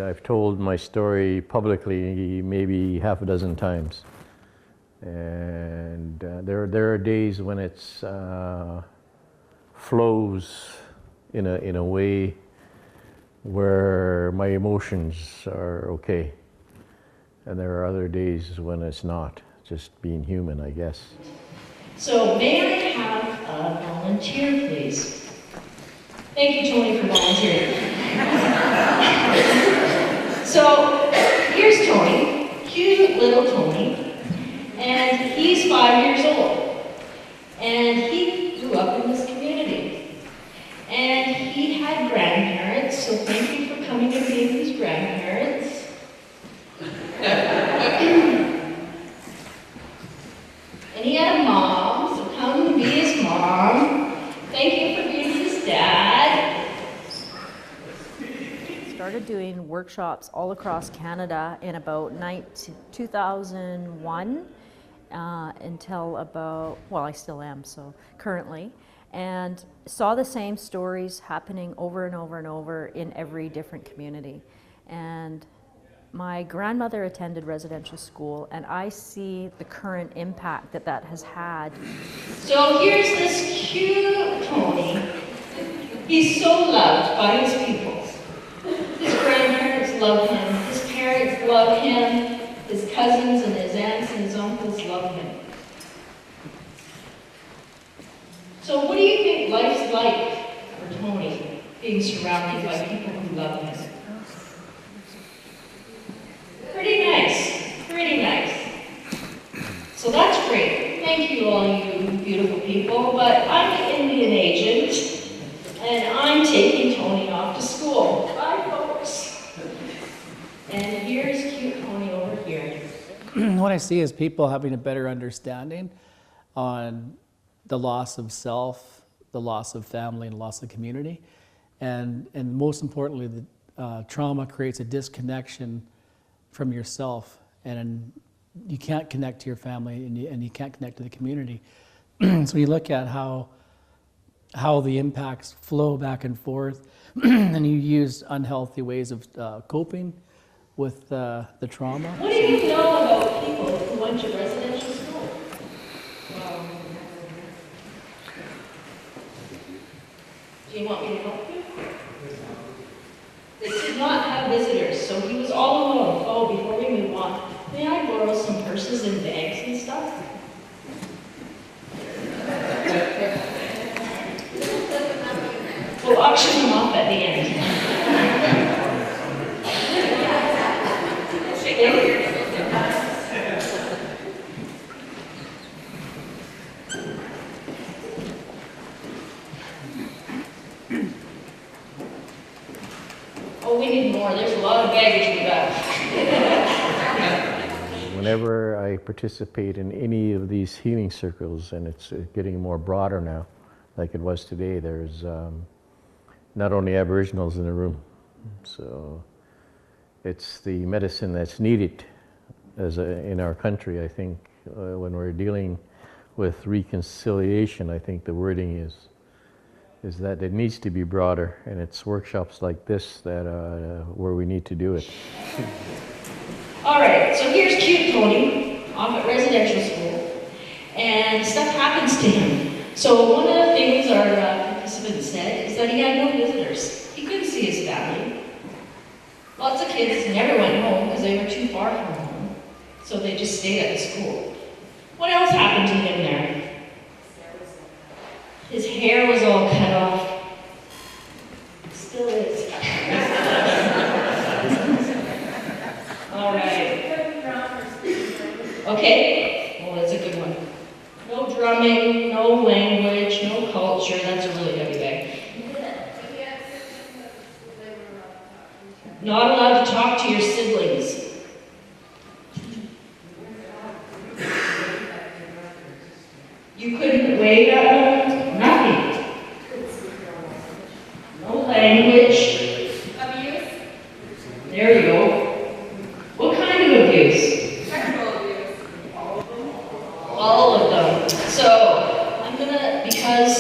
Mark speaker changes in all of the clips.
Speaker 1: and I've told my story publicly maybe half a dozen times. And there are days when it's flows in a way where my emotions are okay, and there are other days when it's not. Just being human, I guess.
Speaker 2: So may I have a volunteer, please? Thank you, Tony, for volunteering. So here's Tony, cute little Tony, and he's 5 years old. And he grew up in this community. And he had grandparents, so thank you for coming and being his grandparents. And he had a mom, so come and be his mom. Thank you for being his dad.
Speaker 3: Started doing workshops all across Canada in about 2001 until about, well, I still am, so currently, and saw the same stories happening over and over and over in every different community. And my grandmother attended residential school, and I see the current impact that that has had.
Speaker 2: So here's this cute Tony. He's so loved by his people. His grandparents love him, his parents love him, his cousins and his aunts and his uncles love him. So what do you think life's like for Tony, being surrounded by people who love him? Pretty nice, pretty nice. So that's great. Thank you, all you beautiful people, but I'm the Indian agent, and I'm taking Tony off to school. Bye, folks. And here's cute Tony over here.
Speaker 4: What I see is people having a better understanding on the loss of self, the loss of family, and loss of community. And most importantly, the trauma creates a disconnection from yourself, and you can't connect to your family, and you can't connect to the community. So you look at how the impacts flow back and forth, and you use unhealthy ways of coping with the trauma.
Speaker 2: What do you know about people who went to residential school? Do you want me to help you? They did not have visitors, so he was all alone. Oh, before we move on, may I borrow some purses and bags and stuff? We'll auction them off at the end. Oh, we need more. There's a lot of baggage we got.
Speaker 1: Whenever I participate in any of these healing circles, and it's getting more broader now, like it was today, there's not only Aboriginals in the room, so it's the medicine that's needed in our country. I think when we're dealing with reconciliation, I think the wording is that it needs to be broader, and it's workshops like this that where we need to do it.
Speaker 2: All right, so here's cute Tony off at residential school, and stuff happens to him. So one of the things our participant said is that he had no visitors. He couldn't see his family. Lots of kids never went home because they were too far from home, so they just stayed at the school. What else happened to him there? His hair was all cut off. It still is. All right. Okay. Well, that's a good one. No drumming, no language, no culture. That's a really heavy bag. Not allowed to talk to your siblings. You couldn't wave at them, nothing. No language.
Speaker 5: Abuse?
Speaker 2: There you go. What kind of abuse?
Speaker 5: Sexual abuse.
Speaker 2: All of them. So I'm gonna, because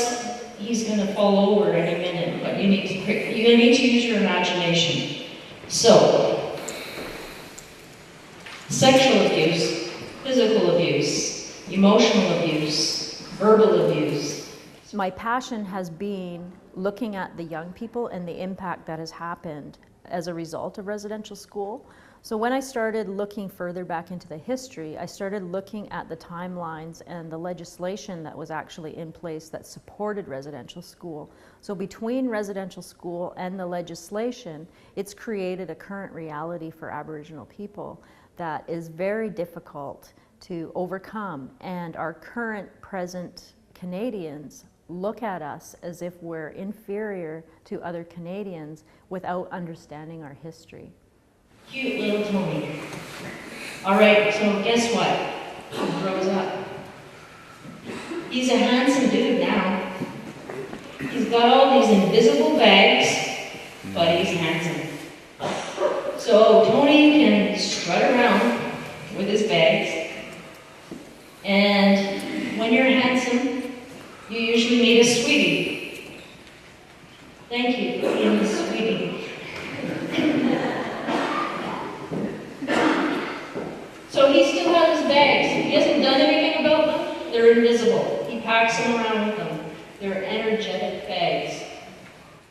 Speaker 2: he's gonna fall over any minute, but you're gonna need to use your imagination. So sexual abuse, physical abuse, emotional abuse, verbal abuse.
Speaker 3: My passion has been looking at the young people and the impact that has happened as a result of residential school. So when I started looking further back into the history, I started looking at the timelines and the legislation that was actually in place that supported residential school. So between residential school and the legislation, it's created a current reality for Aboriginal people that is very difficult to overcome. And our current present Canadians look at us as if we're inferior to other Canadians without understanding our history.
Speaker 2: Cute little Tony. All right, so guess what? He grows up. He's a handsome dude now. He's got all these invisible bags, but he's handsome. So Tony can strut around with his bags. And when you're handsome, you usually meet a sweetie. Thank you for being a sweetie. So he still has his bags. He hasn't done anything about them. They're invisible. He packs them around with him. They're energetic bags.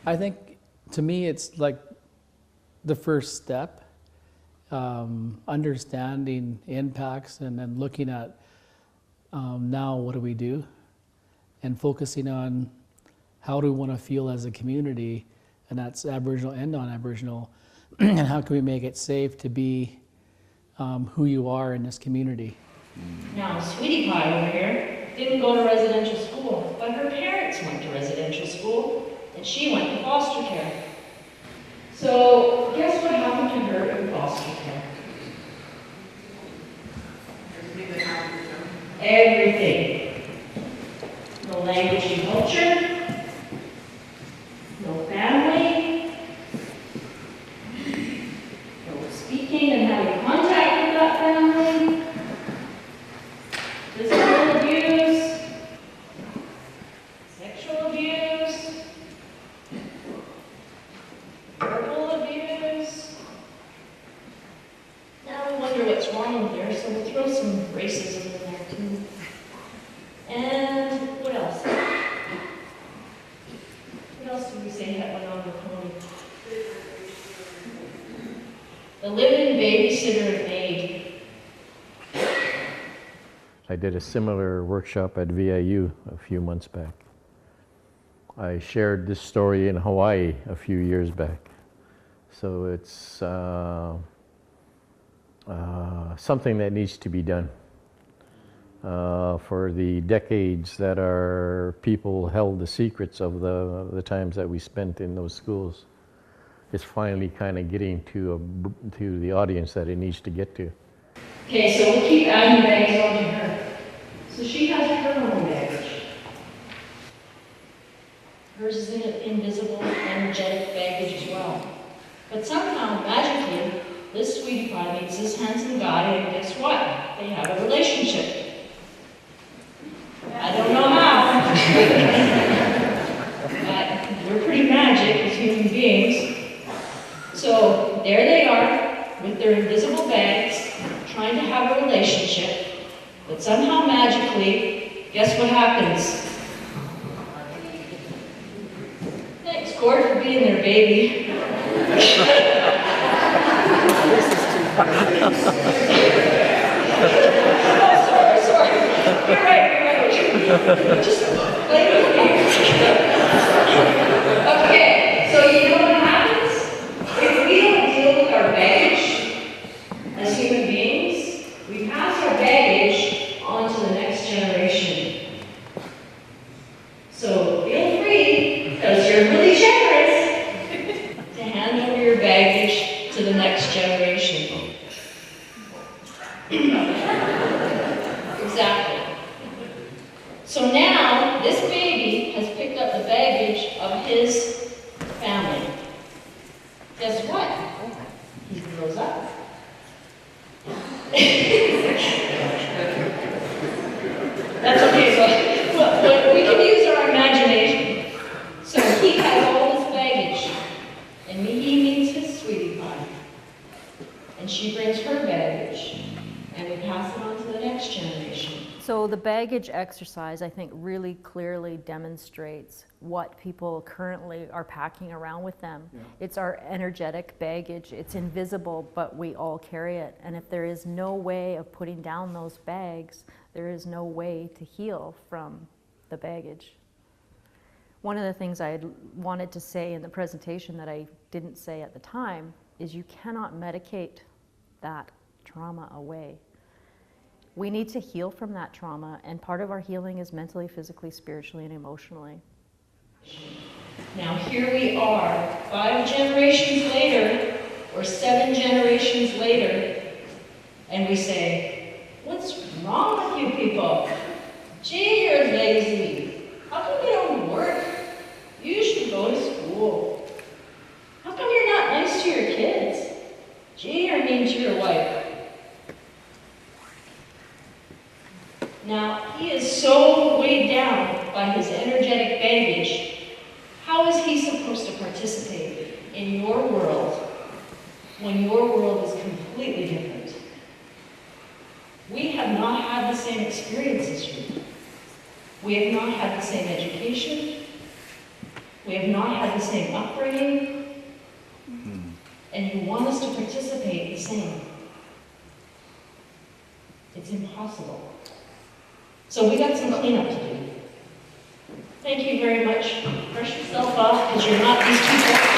Speaker 4: I think, to me, it's like the first step, understanding impacts and then looking at now what do we do, and focusing on how do we want to feel as a community, and that's Aboriginal and non-Aboriginal, and how can we make it safe to be who you are in this community.
Speaker 2: Now, Sweetie Pie over here didn't go to residential school, but her parents went to residential school, and she went to foster care. So, guess what happened to her in foster care? Everything. No language and culture, no family, no speaking and having contact with that family, physical abuse, sexual abuse, verbal abuse. Now we wonder what's wrong with her, so we'll throw some racism in there too. And what else? What else did we say that went on with Tony? The live-in babysitter and maid.
Speaker 1: I did a similar workshop at VIU a few months back. I shared this story in Hawaii a few years back. So it's something that needs to be done. For the decades that our people held the secrets of the times that we spent in those schools, it's finally kind of getting to the audience that it needs to get to.
Speaker 2: Okay, so we'll keep adding bags onto her. So she has her own baggage. Hers is an invisible, energetic baggage as well. But somehow, magically, this Sweetie Pie meets this handsome guy, and guess what? They have a relationship. I don't know how, but we're pretty magic as human beings. So there they are with their invisible bags, trying to have a relationship, but somehow magically, guess what happens? Thanks, Gord, for being their baby. Oh, sorry. You're right. Just play with me. Okay, so you know what happens? If we don't deal with our baggage as human beings, we pass our baggage on to the next generation. So feel free, because you're really generous, to hand over your baggage to the next generation. Exactly. So now, this baby has picked up the baggage of his family. Guess what? He grows up. That's okay, but we can use our imagination. So he has all this baggage, and he meets his Sweetie Pie. And she brings her baggage.
Speaker 3: baggage exercise, I think, really clearly demonstrates what people currently are packing around with them.
Speaker 4: Yeah.
Speaker 3: It's our energetic baggage. It's invisible, but we all carry it. And if there is no way of putting down those bags, there is no way to heal from the baggage. One of the things I wanted to say in the presentation that I didn't say at the time is you cannot medicate that trauma away. We need to heal from that trauma, and part of our healing is mentally, physically, spiritually, and emotionally.
Speaker 2: Now here we are, 5 generations later, or 7 generations later, and we say, what's wrong with you people? Gee, you're lazy. How come you don't work? You should go to school. How come you're not nice to your kids? Gee, you're mean to your wife. Now, he is so weighed down by his energetic baggage. How is he supposed to participate in your world when your world is completely different? We have not had the same experience as you. We have not had the same education. We have not had the same upbringing. And you want us to participate the same. It's impossible. So we got some cleanup to do. Thank you very much. Brush yourself off because you're not these people.